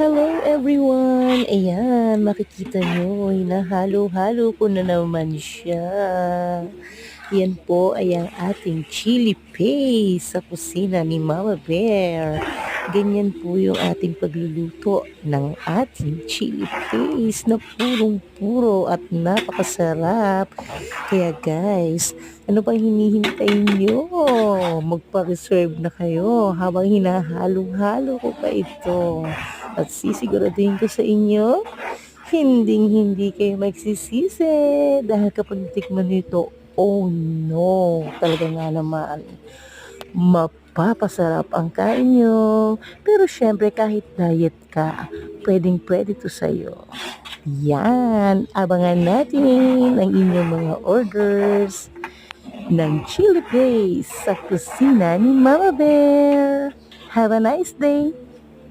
Hello everyone! Ayan, makikita nyo, hinahalo-halo ko na naman siya. Yan po ay ang ating chili paste sa kusina ni Mama Bear. Ganyan po yung ating pagluluto ng ating chili paste na purong-puro at napakasarap. Kaya guys, ano pang hinihintay nyo? Magpa-reserve na kayo habang hinahalo-halo ko pa ito. At sisiguraduhin ko sa inyo, hindi kayo magsisisi dahil kapag tikman nito, oh no, talaga nga naman, mapapasarap ang kain nyo. Pero syempre kahit diet ka, pwedeng-pwede to sa'yo. Yan, abangan natin ang inyong mga orders ng chili paste sa kusina ni Mama Bear. Have a nice day!